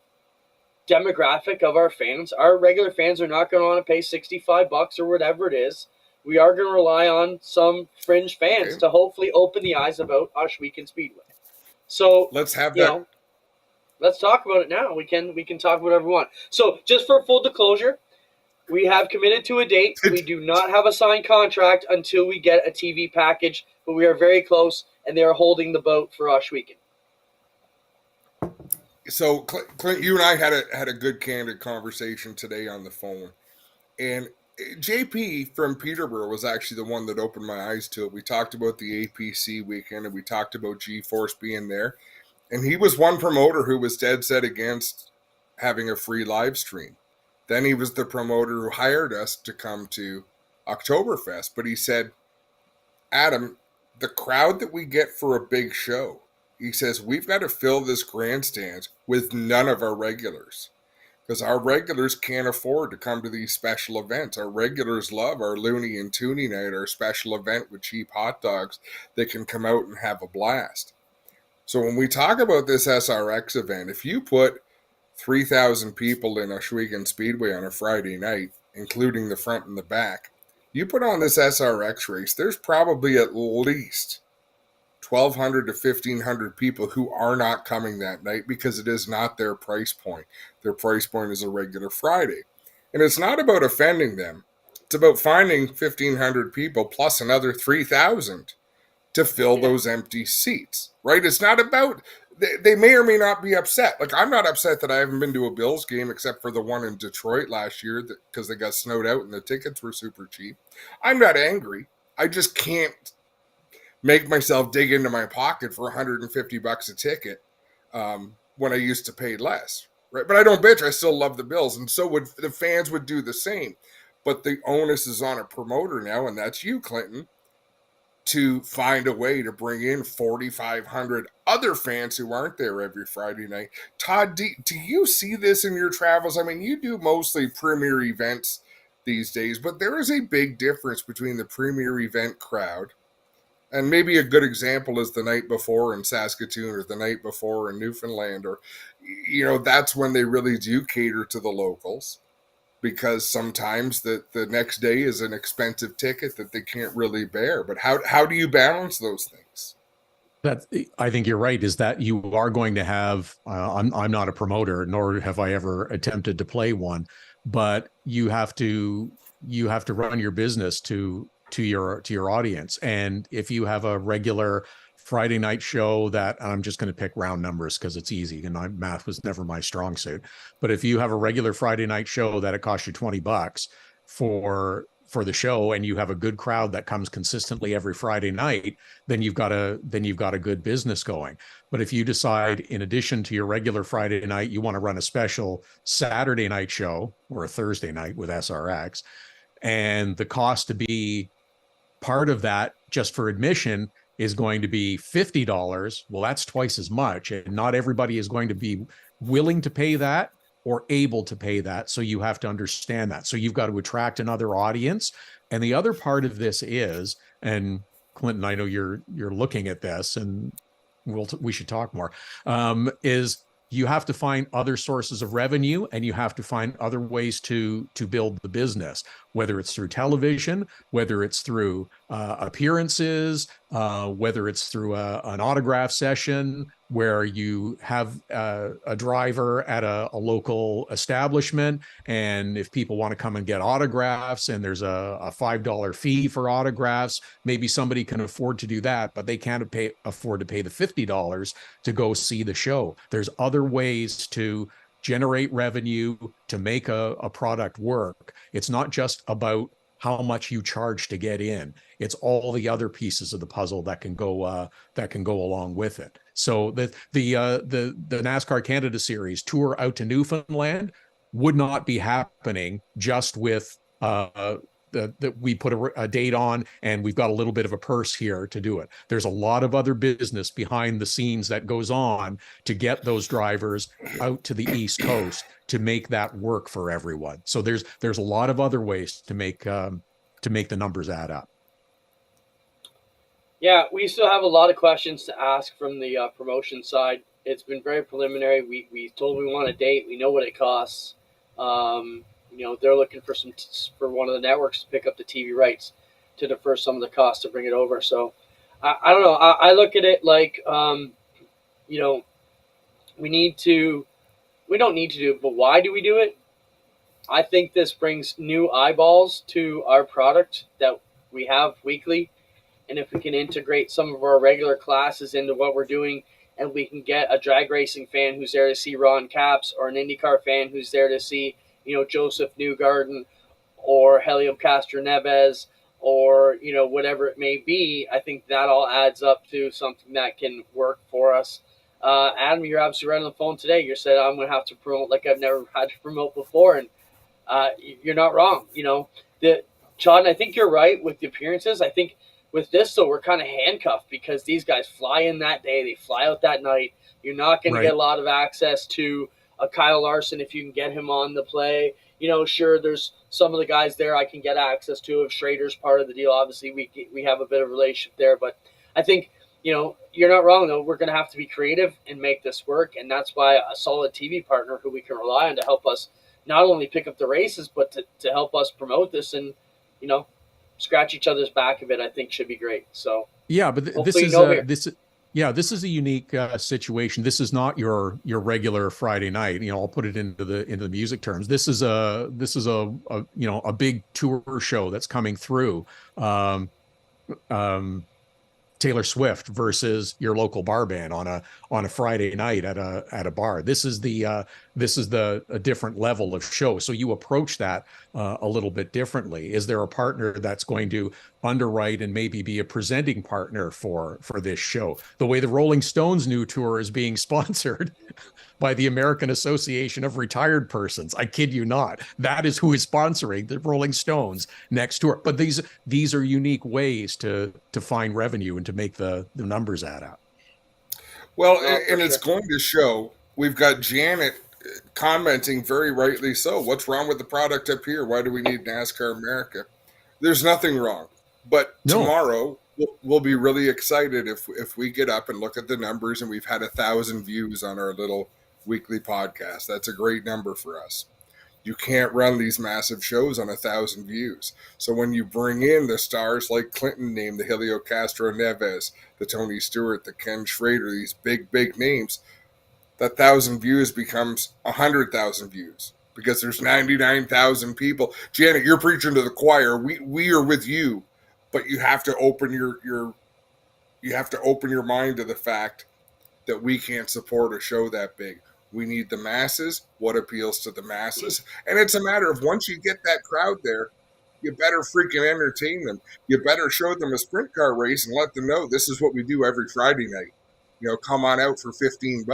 demographic of our fans. Our regular fans are not going to want to pay $65 or whatever it is. We are going to rely on some fringe fans to hopefully open the eyes about Oshweekend Speedway. So let's have that. Let's talk about it now. We can talk about whatever we want. So just for full disclosure, we have committed to a date. We do not have a signed contract until we get a TV package, but we are very close, and they are holding the boat for Oshweekend. So, Clint, you and I had a good, candid conversation today on the phone, and JP from Peterborough was actually the one that opened my eyes to it. We talked about the APC weekend, and we talked about G-Force being there, and he was one promoter who was dead set against having a free live stream. Then he was the promoter who hired us to come to Oktoberfest, but he said, Adam, the crowd that we get for a big show, he says, we've got to fill this grandstand with none of our regulars, because our regulars can't afford to come to these special events. Our regulars love our Looney and Toonie night, our special event with cheap hot dogs that can come out and have a blast. So when we talk about this SRX event, if you put 3,000 people in Oshweekend Speedway on a Friday night, including the front and the back, you put on this SRX race, there's probably at least 1,200 to 1,500 people who are not coming that night because it is not their price point. Their price point is a regular Friday. And it's not about offending them. It's about finding 1,500 people plus another 3,000 to fill those empty seats, right? It's not about, they may or may not be upset. Like, I'm not upset that I haven't been to a Bills game except for the one in Detroit last year because they got snowed out and the tickets were super cheap. I'm not angry. I just can't make myself dig into my pocket for $150 a ticket when I used to pay less, right? But I don't bitch. I still love the Bills, and so would the fans would do the same. But the onus is on a promoter now, and that's you, Clinton, to find a way to bring in 4,500 other fans who aren't there every Friday night. Todd, do you see this in your travels? I mean, you do mostly premier events these days, but there is a big difference between the premier event crowd, and maybe a good example is the night before in Saskatoon or the night before in Newfoundland, or, you know, that's when they really do cater to the locals, because sometimes the next day is an expensive ticket that they can't really bear. But how do you balance those things? I think you're right, is that you are going to have, I'm not a promoter, nor have I ever attempted to play one, but you have to run your business to your audience. And if you have a regular Friday night show that, I'm just going to pick round numbers because it's easy, and math was never my strong suit. But if you have a regular Friday night show that it costs you $20 for the show, and you have a good crowd that comes consistently every Friday night, then you've got a good business going. But if you decide, in addition to your regular Friday night, you want to run a special Saturday night show or a Thursday night with SRX, and the cost to be part of that just for admission is going to be $50, well, that's twice as much. And not everybody is going to be willing to pay that or able to pay that. So you have to understand that. So you've got to attract another audience. And the other part of this is, and Clinton, I know you're looking at this, and we should talk more, is you have to find other sources of revenue, and you have to find other ways to build the business, whether it's through television, whether it's through appearances, whether it's through an autograph session, where you have a driver at a local establishment, and if people want to come and get autographs, and there's a $5 fee for autographs, maybe somebody can afford to do that, but they can't afford to pay the $50 to go see the show. There's other ways to generate revenue, to make a product work. It's not just about how much you charge to get in. It's all the other pieces of the puzzle that can go along with it. So the NASCAR Canada Series tour out to Newfoundland would not be happening just with that we put a date on and we've got a little bit of a purse here to do it. There's a lot of other business behind the scenes that goes on to get those drivers out to the East Coast to make that work for everyone. So there's a lot of other ways to make the numbers add up. Yeah, we still have a lot of questions to ask from the promotion side. It's been very preliminary. We told we want a date. We know what it costs. They're looking for one of the networks to pick up the TV rights to defer some of the costs to bring it over. So I don't know. I look at it like, we don't need to do it, but why do we do it? I think this brings new eyeballs to our product that we have weekly. And if we can integrate some of our regular classes into what we're doing, and we can get a drag racing fan who's there to see Ron Capps, or an IndyCar fan who's there to see, Joseph Newgarden or Helio Castroneves, or, whatever it may be, I think that all adds up to something that can work for us. Adam, you're absolutely right on the phone today. You said I'm going to have to promote like I've never had to promote before, and you're not wrong. John, I think you're right with the appearances. I think with this, though, we're kind of handcuffed because these guys fly in that day. They fly out that night. You're not going to get a lot of access to a Kyle Larson if you can get him on the play. Sure, there's some of the guys there I can get access to. If Schrader's part of the deal, obviously we have a bit of a relationship there. But I think, you're not wrong, though. We're going to have to be creative and make this work. And that's why a solid TV partner who we can rely on to help us not only pick up the races, but to help us promote this and, scratch each other's back a bit, I think should be great. So yeah, but this is a unique situation. This is not your regular Friday night. I'll put it into the music terms. This is a big tour show that's coming through. Taylor Swift versus your local bar band on a Friday night at a bar. This is a different level of show. So you approach that a little bit differently. Is there a partner that's going to underwrite and maybe be a presenting partner for this show? The way the Rolling Stones new tour is being sponsored by the American Association of Retired Persons. I kid you not. That is who is sponsoring the Rolling Stones next tour. But these are unique ways to find revenue and to make the numbers add up. Well, and it's going to show. We've got Janet commenting very rightly so. What's wrong with the product up here? Why do we need NASCAR America? There's nothing wrong. But tomorrow we'll be really excited if we get up and look at the numbers and we've had 1,000 views on our little weekly podcast. That's a great number for us. You can't run these massive shows on 1,000 views. So when you bring in the stars like Clinton named, the Helio Castroneves, the Tony Stewart, the Ken Schrader, these big names, that 1,000 views becomes 100,000 views because there's 99,000 people. Janet, you're preaching to the choir. We are with you, but you have to open your mind to the fact that we can't support a show that big. We need the masses. What appeals to the masses? And it's a matter of once you get that crowd there, you better freaking entertain them. You better show them a sprint car race and let them know this is what we do every Friday night. Come on out for $15.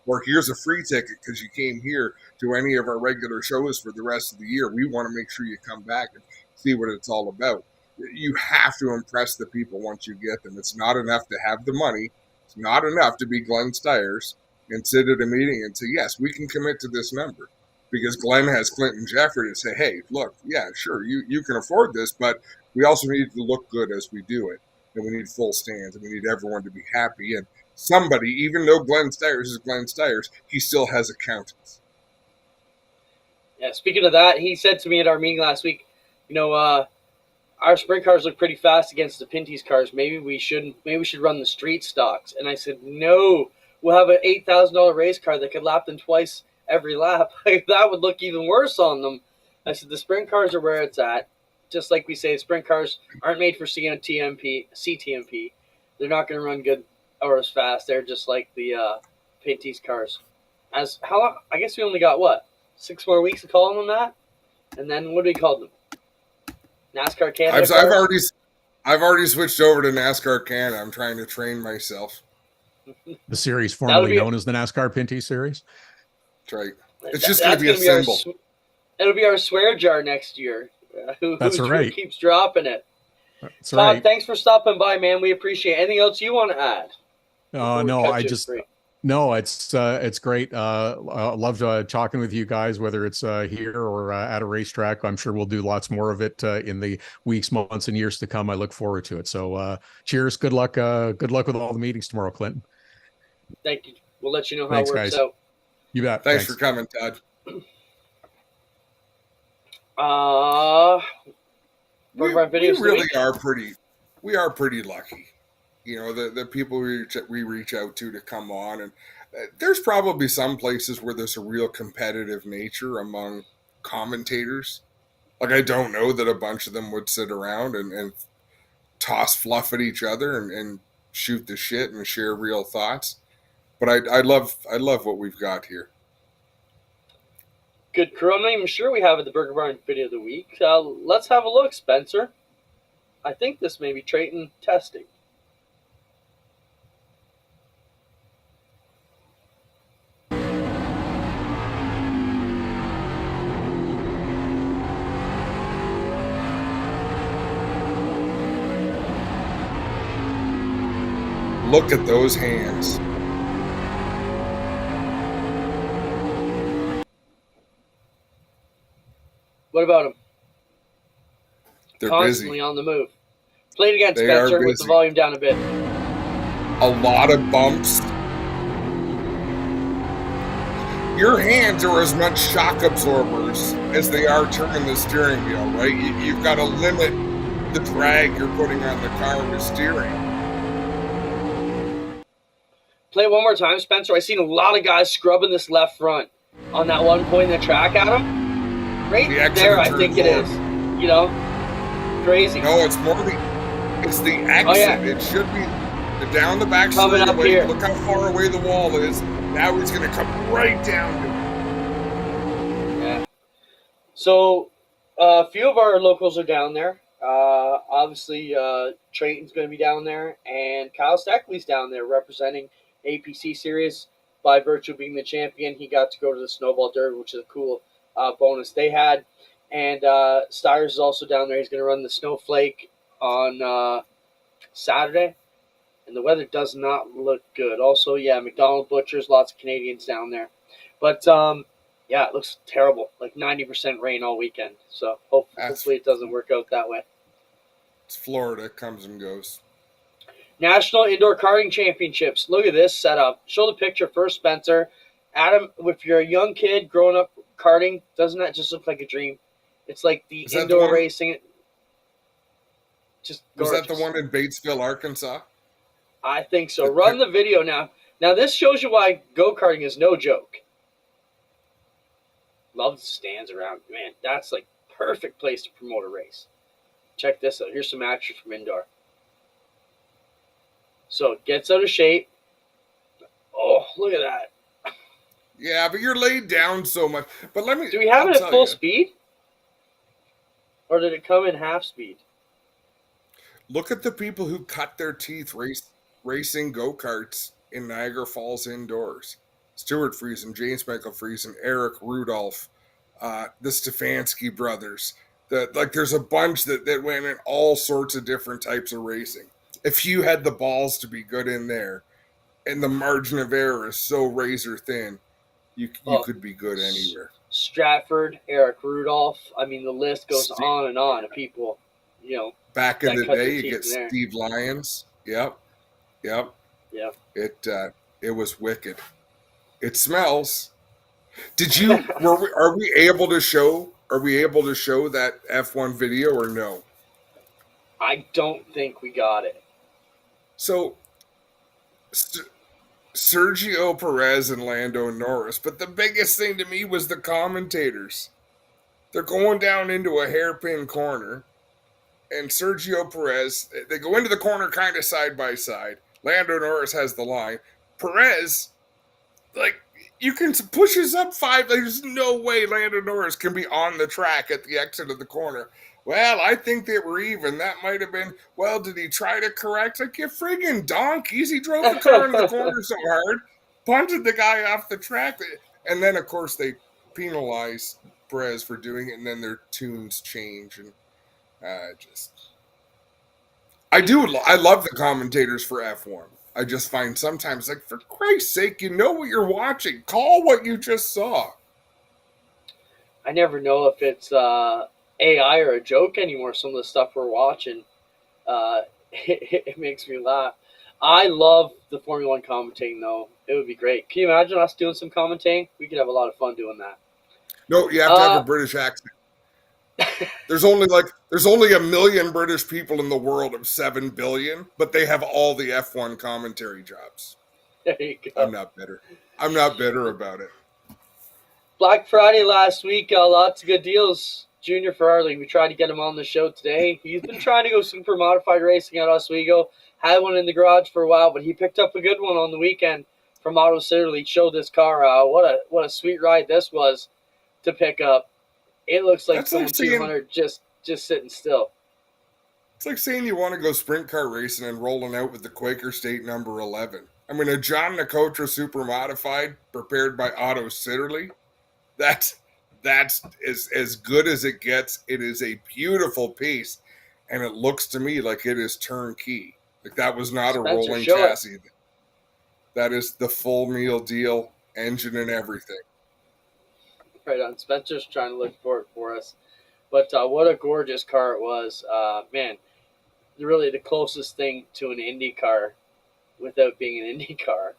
Or here's a free ticket because you came here to any of our regular shows for the rest of the year. We want to make sure you come back and see what it's all about. You have to impress the people once you get them. It's not enough to have the money. It's not enough to be Glenn Stiers and sit at a meeting and say, yes, we can commit to this number. Because Glenn has Clinton Geoffrey to say, hey, look, yeah, sure, you can afford this, but we also need to look good as we do it. And we need full stands, and we need everyone to be happy. And somebody, even though Glenn Stiers is Glenn Stiers, he still has accountants. Yeah, speaking of that, he said to me at our meeting last week, our sprint cars look pretty fast against the Pinty's cars. Maybe we should run the street stocks. And I said, no, we'll have an $8,000 race car that could lap them twice every lap. That would look even worse on them. I said the sprint cars are where it's at. Just like we say, sprint cars aren't made for CTMP. They're not going to run good or as fast. They're just like the Pinty's cars. As how long? I guess we only got what 6 more weeks of calling them that, and then what do we call them? NASCAR Canada. I've already switched over to NASCAR Canada. I'm trying to train myself. The series formerly known as the NASCAR Pinty Series. That's right. It's just going to be a symbol. It'll be our swear jar next year. Who keeps dropping it? That's Todd, right. thanks for stopping by, man. We appreciate it. Anything else you want to add? No, it's great. I love talking with you guys, whether it's here or at a racetrack. I'm sure we'll do lots more of it in the weeks, months, and years to come. I look forward to it. So cheers. Good luck. Good luck with all the meetings tomorrow, Clinton. Thank you. We'll let you know how it works out. You bet. Thanks for coming, Todd. We really are pretty lucky. You know, the people we reach out to come on, and there's probably some places where there's a real competitive nature among commentators. Like, I don't know that a bunch of them would sit around and toss fluff at each other and shoot the shit and share real thoughts. But I love what we've got here. Good crew. I'm not even sure we have it, the Burger Barn video of the week. Let's have a look, Spencer. I think this may be Trayton testing. Look at those hands. What about them? They're constantly busy. On the move. Play it again, They Spencer, with the volume down a bit. A lot of bumps. Your hands are as much shock absorbers as they are turning the steering wheel, right? You've got to limit the drag you're putting on the car with steering. Play it one more time, Spencer. I've seen a lot of guys scrubbing this left front on that one point in the track, Adam. Right there, I think it is. You know, crazy. No, it's the exit. Oh, yeah. It should be down the back coming up here. Look how far away the wall is. Now he's going to come right down to it. Yeah. So a few of our locals are down there. Obviously, Trayton's going to be down there, and Kyle Steckley's down there representing APC Series by virtue of being the champion. He got to go to the Snowball Derby, which is a cool bonus they had. And Stiers is also down there. He's going to run the Snowflake on Saturday. And the weather does not look good. Also, yeah, McDonald Butchers, lots of Canadians down there. But, yeah, it looks terrible. Like 90% rain all weekend. So hopefully it doesn't work out that way. It's Florida. It comes and goes. National Indoor Karting Championships. Look at this setup. Show the picture first, Spencer. Adam, if you're a young kid growing up karting, doesn't that just look like a dream? It's like the indoor racing. Just gorgeous. Was that the one in Batesville, Arkansas? I think so. Run the video now. Now, this shows you why go-karting is no joke. Love the stands around. Man, that's like perfect place to promote a race. Check this out. Here's some action from indoor. So it gets out of shape. Oh, look at that. Yeah, but you're laid down so much. But do we have it at full speed? Or did it come in half speed? Look at the people who cut their teeth racing go-karts in Niagara Falls indoors. Stuart Friesen, James Michael Friesen, Eric Rudolph, the Stefanski brothers. There's a bunch that went in all sorts of different types of racing. If you had the balls to be good in there, and the margin of error is so razor thin, you could be good anywhere. Stratford, Eric Rudolph. I mean, the list goes on and on of people, you know. Back in the day, you get Steve Lyons. Yep. Yeah. It was wicked. It smells. Are we able to show that F1 video or no? I don't think we got it. So Sergio Perez and Lando Norris. But the biggest thing to me was the commentators. They're going down into a hairpin corner, and Sergio Perez, they go into the corner kind of side by side. Lando Norris has the line. Perez, like, you can pushes up 5. There's no way Lando Norris can be on the track at the exit of the corner. Well, I think they were even. That might have been, well, did he try to correct? Like, you friggin' donkeys. He drove the car into the corner so hard, punted the guy off the track. And then, of course, they penalize Perez for doing it, and then their tunes change. And I love the commentators for F1. I just find sometimes, like, for Christ's sake, you know what you're watching. Call what you just saw. I never know if it's AI or a joke anymore. Some of the stuff we're watching, it makes me laugh. I love the Formula One commentating, though. It would be great. Can you imagine us doing some commentating? We could have a lot of fun doing that. No, you have to have a British accent. There's only 1 million British people in the world of 7 billion, but they have all the F1 commentary jobs. There you go. I'm not bitter. I'm not bitter about it. Black Friday last week, lots of good deals. Junior Ferrari, we tried to get him on the show today. He's been trying to go super modified racing at Oswego. Had one in the garage for a while, but he picked up a good one on the weekend from Auto City. Showed this car. What a sweet ride this was to pick up. It looks like some 200 just sitting still. It's like saying you want to go sprint car racing and rolling out with the Quaker State number 11. I mean, a John Nicotra super modified prepared by Otto Sitterly. That's as good as it gets. It is a beautiful piece, and it looks to me like it is turnkey. Like that was not a rolling chassis. That is the full meal deal, engine and everything. Right on. Spencer's trying to look for it for us. But what a gorgeous car it was. Man, really the closest thing to an Indy car without being an Indy car.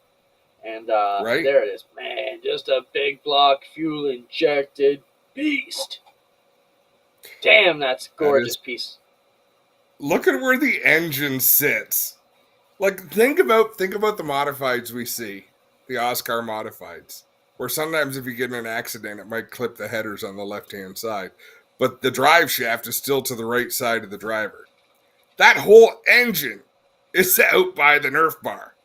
And right? There it is. Man, just a big block, fuel-injected beast. Damn, that's a gorgeous piece. Look at where the engine sits. Like, think about the modifieds we see, the Oscar modifieds, where sometimes if you get in an accident, it might clip the headers on the left-hand side. But the drive shaft is still to the right side of the driver. That whole engine is out by the Nerf bar.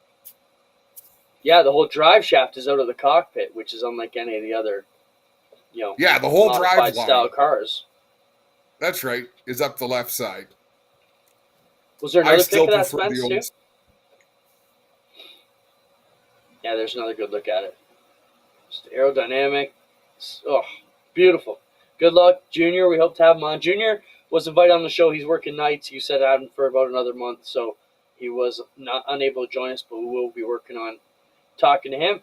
Yeah, the whole drive shaft is out of the cockpit, which is unlike any of the other, the whole drive style cars. That's right, is up the left side. Was there another pick of that, Spence, too? Yeah, there's another good look at it. Just aerodynamic. Oh, beautiful. Good luck, Junior. We hope to have him on. Junior was invited on the show. He's working nights. You said had him for about another month, so he was not unable to join us, but we will be working on talking to him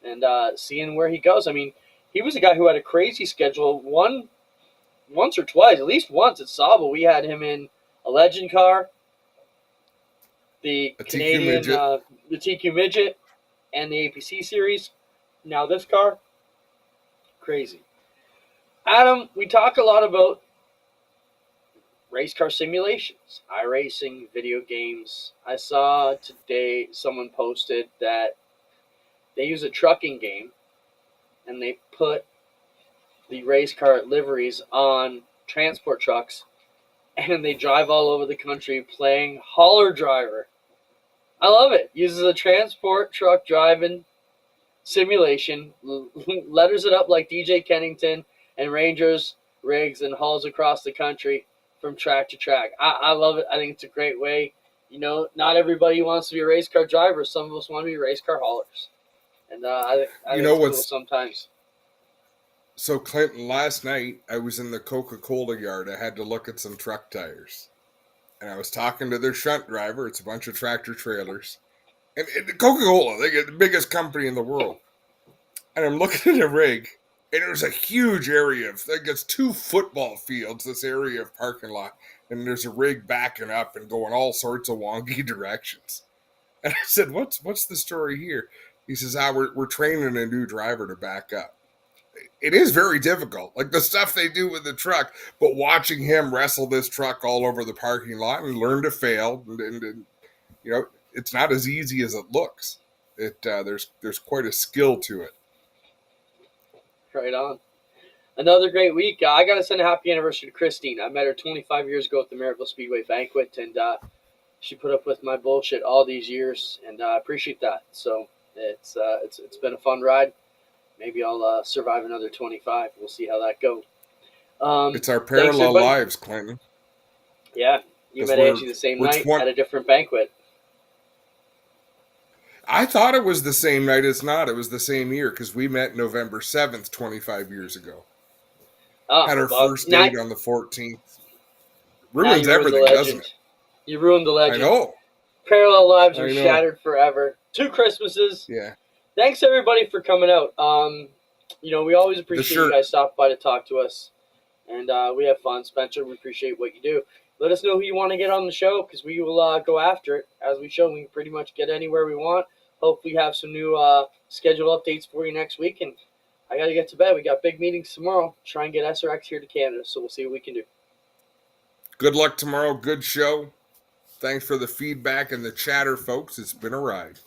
and seeing where he goes. I mean, he was a guy who had a crazy schedule. Once or twice, at least once at Saba, we had him in a Legend car, the Canadian, the TQ Midget, and the APC series. Now this car, crazy. Adam, we talk a lot about race car simulations, iRacing, video games. I saw today someone posted that they use a trucking game and they put the race car liveries on transport trucks and they drive all over the country playing hauler driver. I love it. Uses a transport truck driving simulation, letters it up like DJ Kennington and Rangers rigs and hauls across the country from track to track. I love it. I think it's a great way. Not everybody wants to be a race car driver. Some of us want to be race car haulers. And I think it's cool sometimes. So, Clinton, last night I was in the Coca-Cola yard. I had to look at some truck tires. And I was talking to their shunt driver. It's a bunch of tractor trailers. And Coca-Cola, they're the biggest company in the world. And I'm looking at a rig, and there's a huge area of, I guess, 2 football fields, this area of parking lot. And there's a rig backing up and going all sorts of wonky directions. And I said, what's the story here? He says, we're training a new driver to back up. It is very difficult, like the stuff they do with the truck, but watching him wrestle this truck all over the parking lot and learn to fail, and it's not as easy as it looks. There's quite a skill to it. Right on. Another great week. I got to send a happy anniversary to Christine. I met her 25 years ago at the Maryville Speedway Banquet, and she put up with my bullshit all these years, and I appreciate that. So it's been a fun ride. Maybe I'll survive another 25. We'll see how that goes. It's our parallel lives, Clinton. Yeah, you met Angie the same night at a different banquet. I thought it was the same night. It's not. It was the same year because we met November 7th, 25 years ago. Had our first date on the 14th. Ruins everything, doesn't it? You ruined the legend. I know. Parallel lives are shattered forever. 2 Christmases. Yeah. Thanks everybody for coming out. We always appreciate you guys stopping by to talk to us, and we have fun. Spencer, we appreciate what you do. Let us know who you want to get on the show because we will go after it. As we show, we can pretty much get anywhere we want. Hopefully, have some new schedule updates for you next week. And I got to get to bed. We got big meetings tomorrow. Try and get SRX here to Canada. So we'll see what we can do. Good luck tomorrow. Good show. Thanks for the feedback and the chatter, folks. It's been a ride.